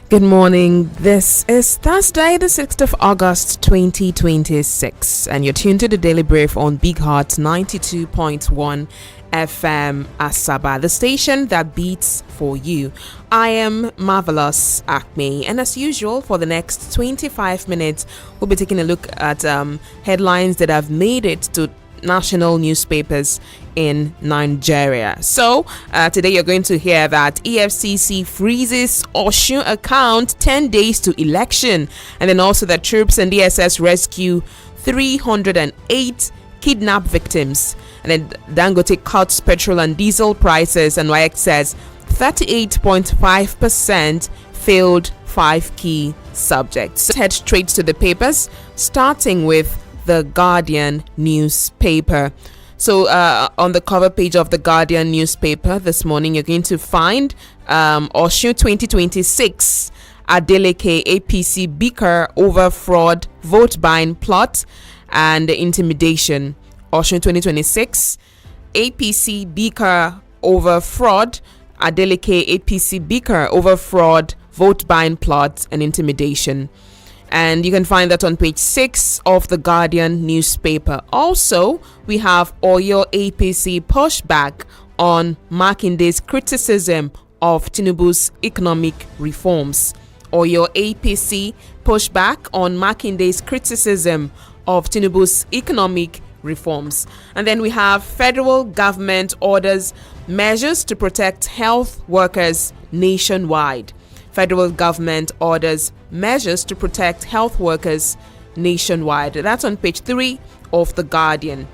Good morning. This is Thursday, the 6th of August 2026, and you're tuned to the Daily Brief on Big Heart 92.1 FM Asaba, the station that beats for you. I am Marvelous Acme, and as usual, for the next 25 minutes, we'll be taking a look at headlines that have made it to national newspapers in Nigeria. So today you're going to hear that EFCC freezes OSUN account 10 days to election, and then also that troops and DSS rescue 308 kidnapped victims, and then Dangote cuts petrol and diesel prices, and WAEC says 38.5% failed 5 key subjects. Let's head straight to the papers, starting with the Guardian newspaper. So on the cover page of the Guardian newspaper this morning, you're going to find OSUN 2026 Adeleke APC bicker over fraud, vote buying plot and intimidation. OSUN 2026 APC bicker over fraud, Adeleke APC bicker over fraud, vote buying plot and intimidation. And you can find that on page 6 of the Guardian newspaper. Also, we have Oyo APC pushback on Makinde's criticism of Tinubu's economic reforms. Oyo APC pushback on Makinde's criticism of Tinubu's economic reforms. And then we have federal government orders measures to protect health workers nationwide. Federal government orders measures to protect health workers nationwide. That's on page 3 of The Guardian.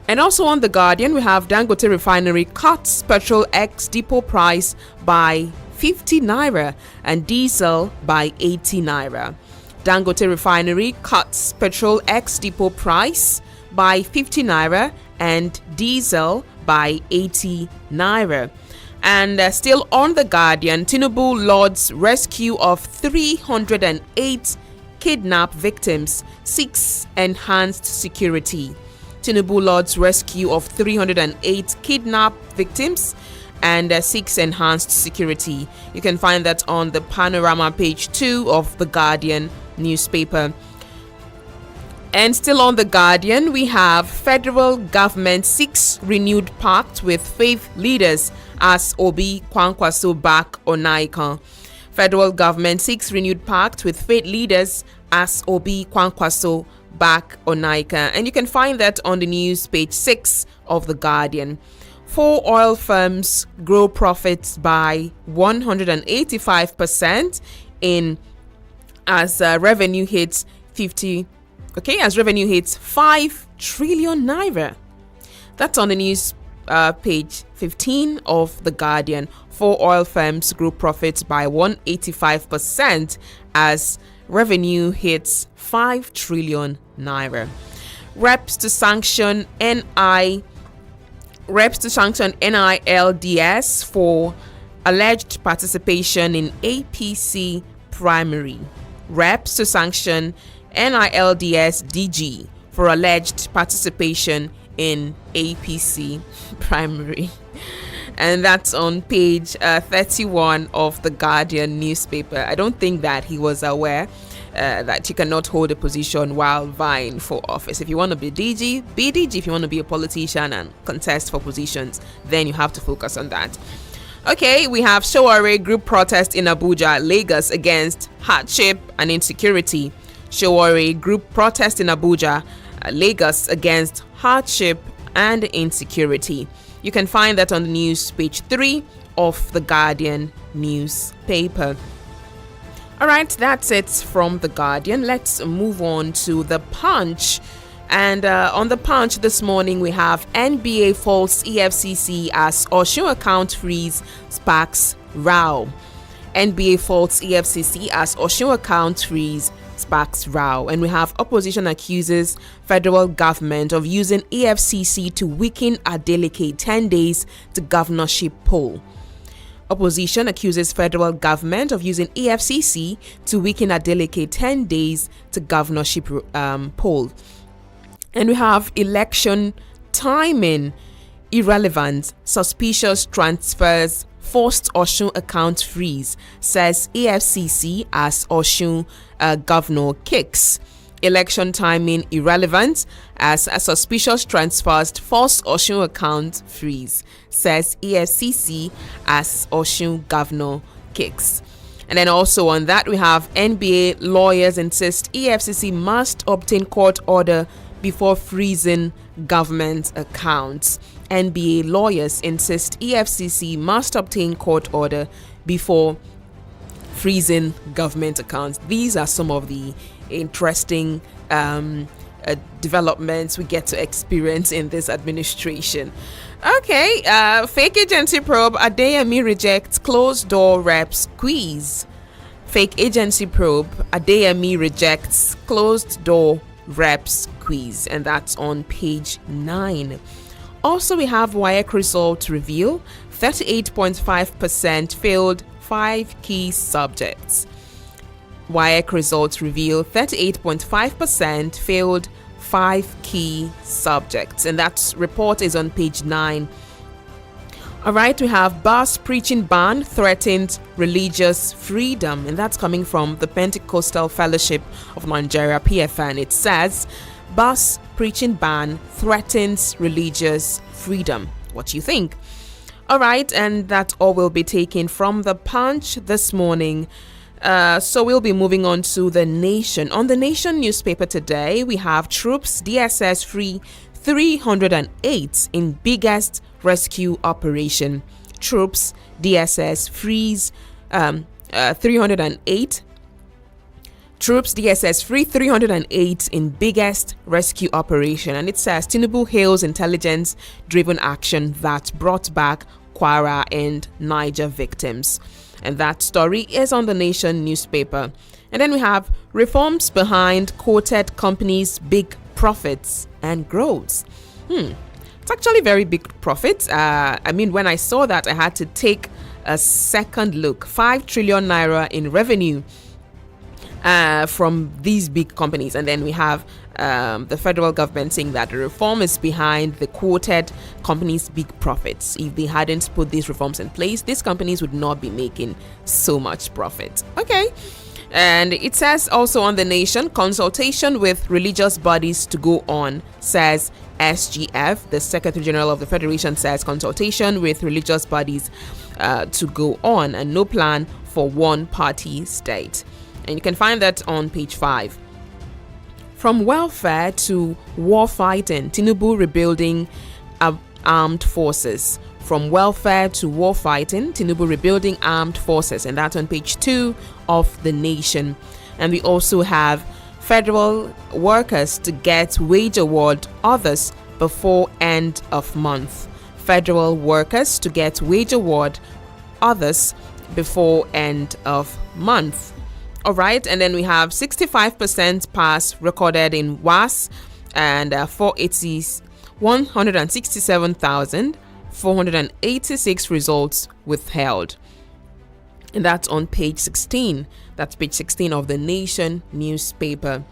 And also on The Guardian, we have Dangote Refinery cuts petrol ex-depot price by 50 naira and diesel by 80 naira. Dangote Refinery cuts petrol ex-depot price by 50 naira and diesel by 80 naira. And still on The Guardian, Tinubu lauds rescue of 308 kidnapped victims, 6 enhanced security. Tinubu lauds rescue of 308 kidnapped victims and 6 enhanced security. You can find that on the panorama page 2 of The Guardian newspaper. And still on The Guardian, we have federal government seeks renewed pact with faith leaders as Obi Kwankwaso back Onaika. Federal government seeks renewed pact with faith leaders as Obi Kwankwaso back Onaika. And you can find that on the news page 6 of The Guardian. 4 oil firms grow profits by 185% as revenue hits 5 trillion naira. That's on the news page 15 of The Guardian. 4 oil firms grew profits by 185% as revenue hits 5 trillion naira. Reps to sanction NILDS for alleged participation in APC primary. Reps to sanction NILDS DG for alleged participation in APC primary. And that's on page 31 of the Guardian newspaper. I don't think that he was aware that you cannot hold a position while vying for office. If you want to be DG, be DG. If you want to be a politician and contest for positions, then you have to focus on that. Okay, we have Showore group protest in Abuja, Lagos against hardship and insecurity. Showore group protest in Abuja, Lagos against hardship and insecurity. You can find that on the news page 3 of the Guardian newspaper. All right, that's it from the Guardian. Let's move on to the Punch. And on the Punch this morning, we have NBA faults EFCC as OSUN account freeze sparks row. NBA faults EFCC as OSUN account freeze sparks row. And we have opposition accuses federal government of using EFCC to weaken Adeleke 10 days to governorship poll. Opposition accuses federal government of using EFCC to weaken Adeleke 10 days to governorship poll. And we have election timing irrelevant, suspicious transfers forced OSUN account freeze, says EFCC as OSUN governor kicks. Election timing irrelevant as suspicious transfers forced OSUN account freeze, says EFCC as OSUN governor kicks. And then also on that, we have NBA lawyers insist EFCC must obtain court order before freezing government accounts. NBA lawyers insist EFCC must obtain court order before freezing government accounts. These are some of the interesting developments we get to experience in this administration. Okay, fake agency probe, Adeyemi rejects closed door rep squeeze. Fake agency probe, Adeyemi rejects closed door rep squeeze, and that's on page 9. Also, we have WAEC result reveal, 38.5% failed 5 key subjects. WAEC results reveal 38.5% failed 5 key subjects, and that report is on page 9. All right, we have bus preaching ban threatens religious freedom, and that's coming from the Pentecostal Fellowship of Nigeria, PFN. It says bus preaching ban threatens religious freedom. What do you think? All right, and that all will be taken from the Punch this morning. So we'll be moving on to The Nation. On The Nation newspaper today, we have troops DSS free 308 in biggest rescue operation. Troops DSS frees 308. Troops DSS free 308 in biggest rescue operation. And it says Tinubu hails intelligence-driven action that brought back Kwara and Niger victims. And that story is on The Nation newspaper. And then we have reforms behind quoted companies' big profits and growths. It's actually very big profits. I mean, when I saw that, I had to take a second look. 5 trillion naira in revenue from these big companies. And then we have the federal government saying that the reform is behind the quoted companies' big profits. If they hadn't put these reforms in place, these companies would not be making so much profit. Okay. And it says also on The Nation, consultation with religious bodies to go on, says SGF. The Secretary General of the Federation says consultation with religious bodies to go on, and no plan for one party state. And you can find that on page 5. From welfare to war fighting, Tinubu rebuilding armed forces. From welfare to war fighting, Tinubu rebuilding armed forces. And that's on page 2 of The Nation. And we also have federal workers to get wage award, others before end of month. Federal workers to get wage award, others before end of month. All right, and then we have 65% pass recorded in WAS and 167,486 results withheld. And that's on page 16. That's page 16 of The Nation newspaper.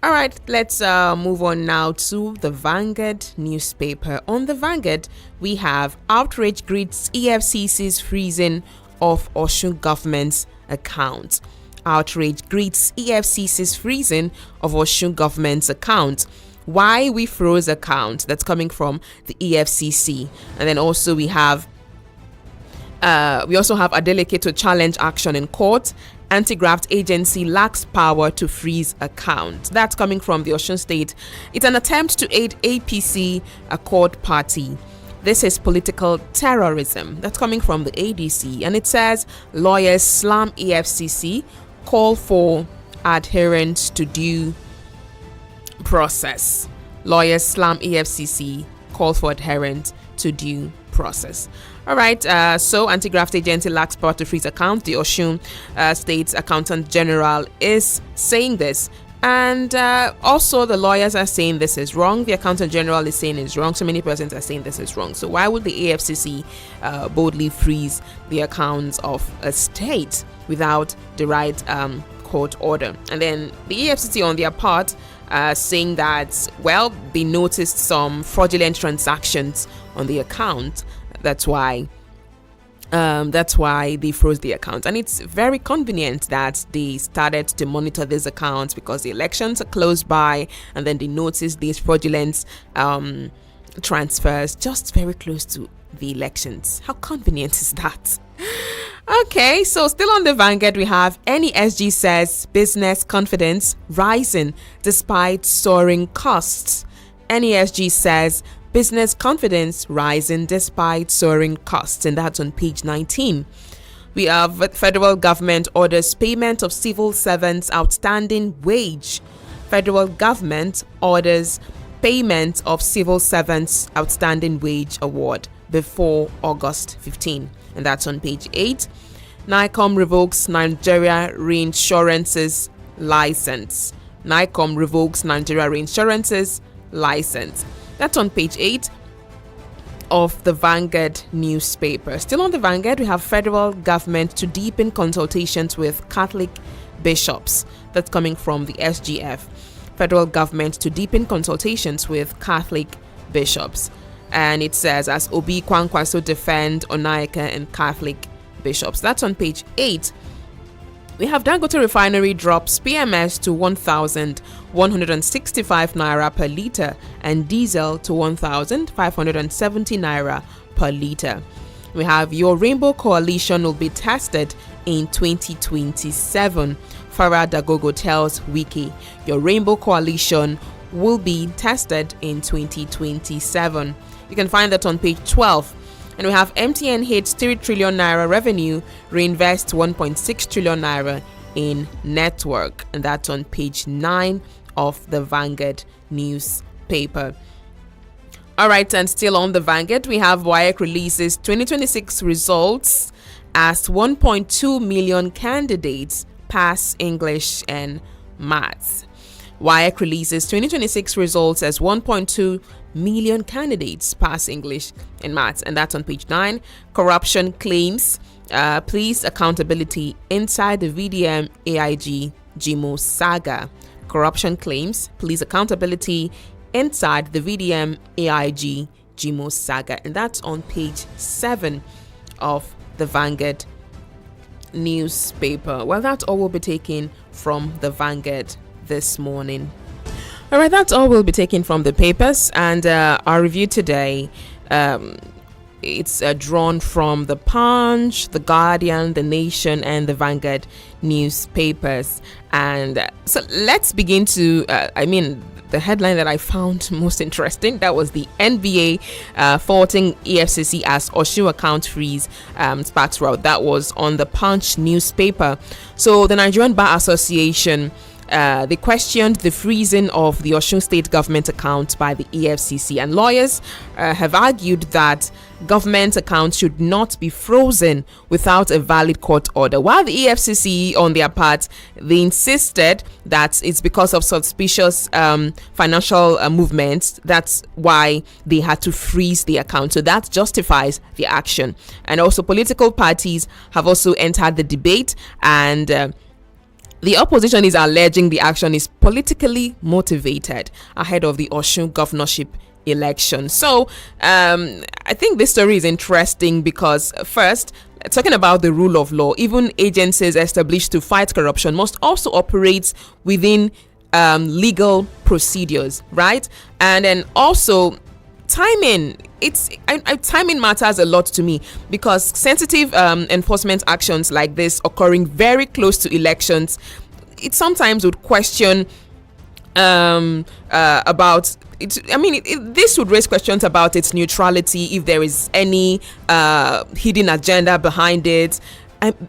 All right, let's move on now to the Vanguard newspaper. On the Vanguard, we have outrage greets EFCC's freezing of OSUN government's account. Outrage greets EFCC's freezing of OSUN government's account. Why we froze account? That's coming from the EFCC. And then also we also have Adeleke to challenge action in court. Anti-graft agency lacks power to freeze account. That's coming from the Osun State. It's an attempt to aid APC, a court party. This is political terrorism. That's coming from the ADC. And it says lawyers slam EFCC, call for adherence to due process. Lawyers slam EFCC, call for adherence to due process. All right, so anti-graft agency lacks power to freeze account. The Osun State's Accountant General is saying this. And also the lawyers are saying this is wrong. The Accountant General is saying it's wrong. So many persons are saying this is wrong. So why would the AFCC boldly freeze the accounts of a state without the right court order? And then the AFCC on their part saying that, well, they noticed some fraudulent transactions on the account. That's why That's why they froze the account, and it's very convenient that they started to monitor these accounts because the elections are close by, and then they notice these fraudulent transfers just very close to the elections. How convenient is that? Okay, so still on the Vanguard, we have NESG says business confidence rising despite soaring costs. NESG says business confidence rising despite soaring costs, and that's on page 19. We have federal government orders payment of civil servants outstanding wage. Federal government orders payment of civil servants outstanding wage award before August 15, and that's on page 8. NICOM revokes Nigeria Reinsurance's license. NICOM revokes Nigeria Reinsurance's license. That's on page 8 of the Vanguard newspaper. Still on the Vanguard, we have federal government to deepen consultations with Catholic bishops. That's coming from the SGF. Federal government to deepen consultations with Catholic bishops. And it says, as Obi Kwankwaso defend Onaika and Catholic bishops. That's on page 8. We have Dangote Refinery drops PMS to 1,165 naira per litre and diesel to 1,570 naira per litre. We have your Rainbow Coalition will be tested in 2027. Farah Dagogo tells Wiki your Rainbow Coalition will be tested in 2027. You can find that on page 12. And we have MTN hits 3 trillion naira revenue, reinvest 1.6 trillion naira in network. And that's on page 9 of the Vanguard newspaper. All right, and still on the Vanguard, we have WAEC releases 2026 results as 1.2 million candidates pass English and Maths. WAEC releases 2026 results as 1.2 million candidates pass English and Maths, and that's on page 9. Corruption claims, police accountability inside the VDM AIG GMO saga. Corruption claims, police accountability inside the VDM AIG GMO saga, and that's on page 7 of the Vanguard newspaper. Well, that's all we'll be taking from the Vanguard this morning. All right, that's all we'll be taking from the papers, and our review today, it's drawn from the Punch, the Guardian, the Nation, and the Vanguard newspapers. And so let's begin to, the headline that I found most interesting, that was the NBA faulting EFCC as OSUN account freeze sparks route. That was on the Punch newspaper. So the Nigerian Bar Association, they questioned the freezing of the Osun state government account by the EFCC, and lawyers have argued that government accounts should not be frozen without a valid court order, while the EFCC, on their part, they insisted that it's because of suspicious financial movements. That's why they had to freeze the account. So that justifies the action. And also political parties have also entered the debate, and the opposition is alleging the action is politically motivated ahead of the Osun governorship election. So I think this story is interesting because, first, talking about the rule of law, even agencies established to fight corruption must also operate within legal procedures, right? And then also timing. Timing matters a lot to me, because sensitive enforcement actions like this occurring very close to elections, it sometimes would question about it. This would raise questions about its neutrality, if there is any hidden agenda behind it.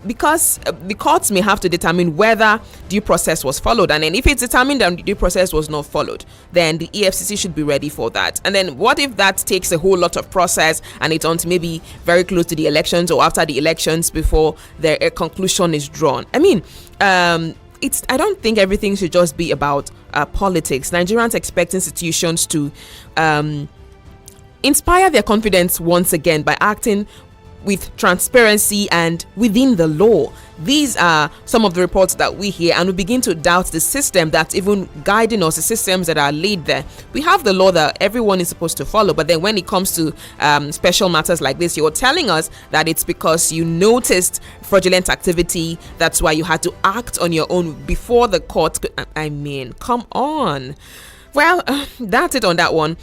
Because the courts may have to determine whether due process was followed, and then if it's determined that due process was not followed, then the EFCC should be ready for that. And then what if that takes a whole lot of process and it's on to maybe very close to the elections or after the elections before a conclusion is drawn? I don't think everything should just be about politics. Nigerians expect institutions to inspire their confidence once again by acting with transparency and within the law. These are some of the reports that we hear, and we begin to doubt the system that's even guiding us, the systems that are laid there. We have the law that everyone is supposed to follow, but then when it comes to special matters like this, you're telling us that it's because you noticed fraudulent activity, that's why you had to act on your own before the court. I mean, come on. Well, that's it on that one.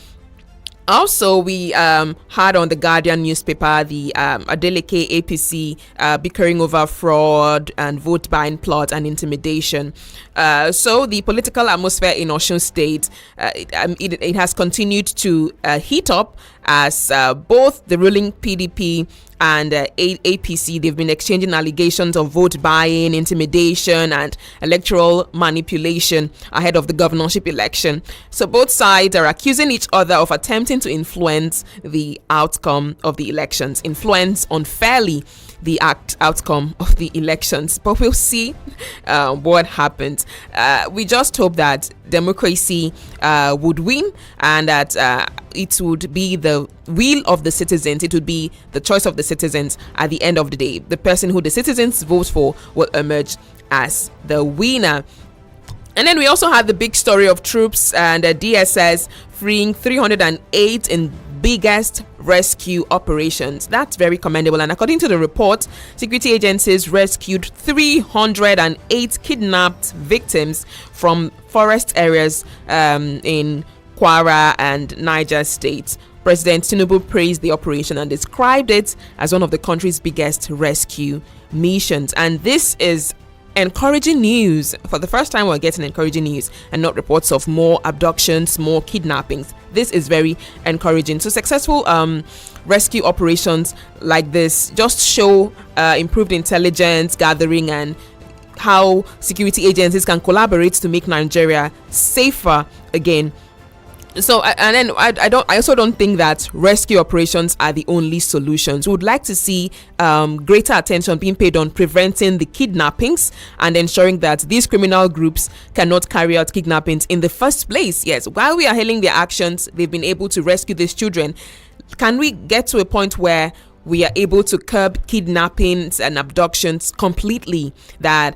Also, we had on the Guardian newspaper the Adeleke APC bickering over fraud and vote buying plot and intimidation. So the political atmosphere in OSUN State, it has continued to heat up as both the ruling PDP and APC, they've been exchanging allegations of vote buying, intimidation, and electoral manipulation ahead of the governorship election. So both sides are accusing each other of attempting to influence the outcome of the elections, influence unfairly the outcome of the elections. But we'll see what happens. We just hope that democracy would win, and that it would be the will of the citizens. It would be the choice of the citizens at the end of the day. The person who the citizens vote for will emerge as the winner. And then we also had the big story of troops and DSS freeing 308 in biggest rescue operations. That's very commendable. And according to the report, security agencies rescued 308 kidnapped victims from forest areas in Kwara and Niger states. President Tinubu praised the operation and described it as one of the country's biggest rescue missions. And this is encouraging news. For the first time, we're getting encouraging news and not reports of more abductions, more kidnappings. This is very encouraging. So successful rescue operations like this just show improved intelligence gathering and how security agencies can collaborate to make Nigeria safer again. So, and then I also don't think that rescue operations are the only solutions. We would like to see greater attention being paid on preventing the kidnappings and ensuring that these criminal groups cannot carry out kidnappings in the first place. Yes, while we are hailing their actions, they've been able to rescue these children. Can we get to a point where we are able to curb kidnappings and abductions completely, that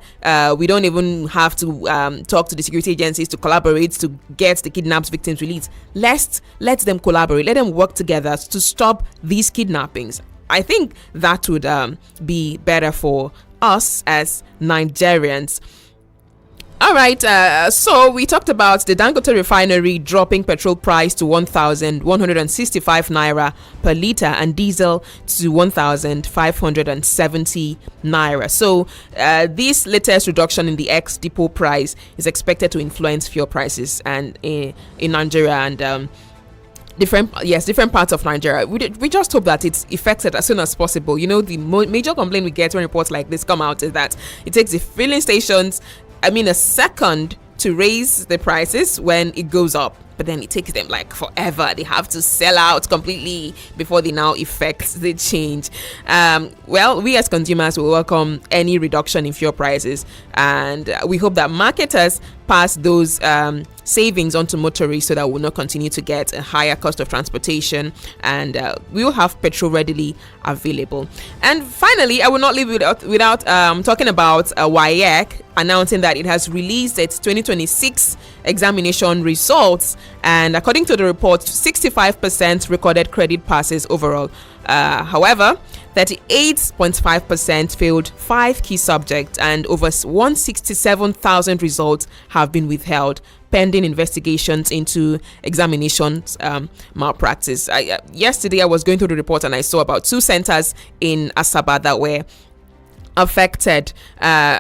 we don't even have to talk to the security agencies to collaborate to get the kidnapped victims released? Let them collaborate, let them work together to stop these kidnappings. I think that would be better for us as Nigerians. All right, so we talked about the Dangote refinery dropping petrol price to 1,165 naira per litre and diesel to 1,570 naira. So this latest reduction in the ex-depot price is expected to influence fuel prices and in Nigeria and different parts of Nigeria. We just hope that it's effected as soon as possible. You know, the major complaint we get when reports like this come out is that it takes the filling stations a second to raise the prices when it goes up, but then it takes them like forever. They have to sell out completely before they now effect the change. Well, we as consumers will welcome any reduction in fuel prices, and we hope that marketers pass those savings onto motorists so that we'll not continue to get a higher cost of transportation, and we will have petrol readily available. And finally, I will not leave without talking about WAEC announcing that it has released its 2026 examination results, and according to the report, 65% recorded credit passes overall. However, 38.5% failed 5 key subjects, and over 167,000 results have been withheld pending investigations into examinations malpractice. Yesterday I was going through the report and I saw about 2 centers in Asaba that were affected.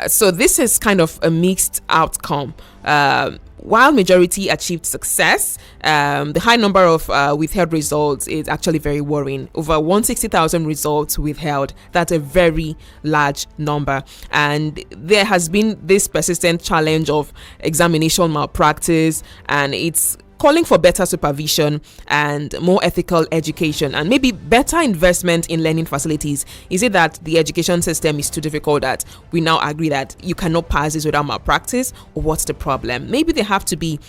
So this is kind of a mixed outcome. While majority achieved success, the high number of withheld results is actually very worrying. Over 160,000 results withheld. That's a very large number. And there has been this persistent challenge of examination malpractice, and it's calling for better supervision and more ethical education and maybe better investment in learning facilities. Is it that the education system is too difficult that we now agree that you cannot pass this without malpractice, or what's the problem? Maybe there have to be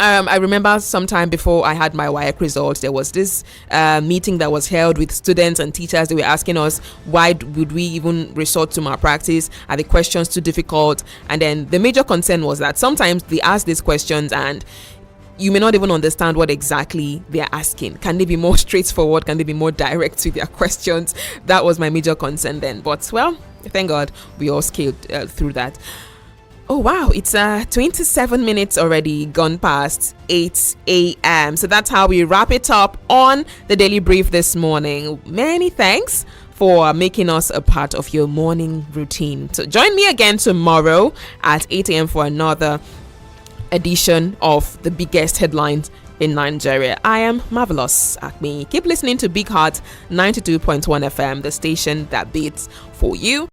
I remember sometime before I had my WAEC results, there was this meeting that was held with students and teachers. They were asking us, why would we even resort to malpractice? Are the questions too difficult? And then the major concern was that sometimes they ask these questions and you may not even understand what exactly they are asking. Can they be more straightforward? Can they be more direct with their questions? That was my major concern then. But well, thank God we all scaled through that. Oh wow, it's 27 minutes already gone past 8 a.m. So that's how we wrap it up on the Daily Brief this morning. Many thanks for making us a part of your morning routine. So join me again tomorrow at 8 a.m. for another edition of the biggest headlines in Nigeria. I am Marvelous Acme. Keep listening to Big Heart 92.1 FM, the station that beats for you.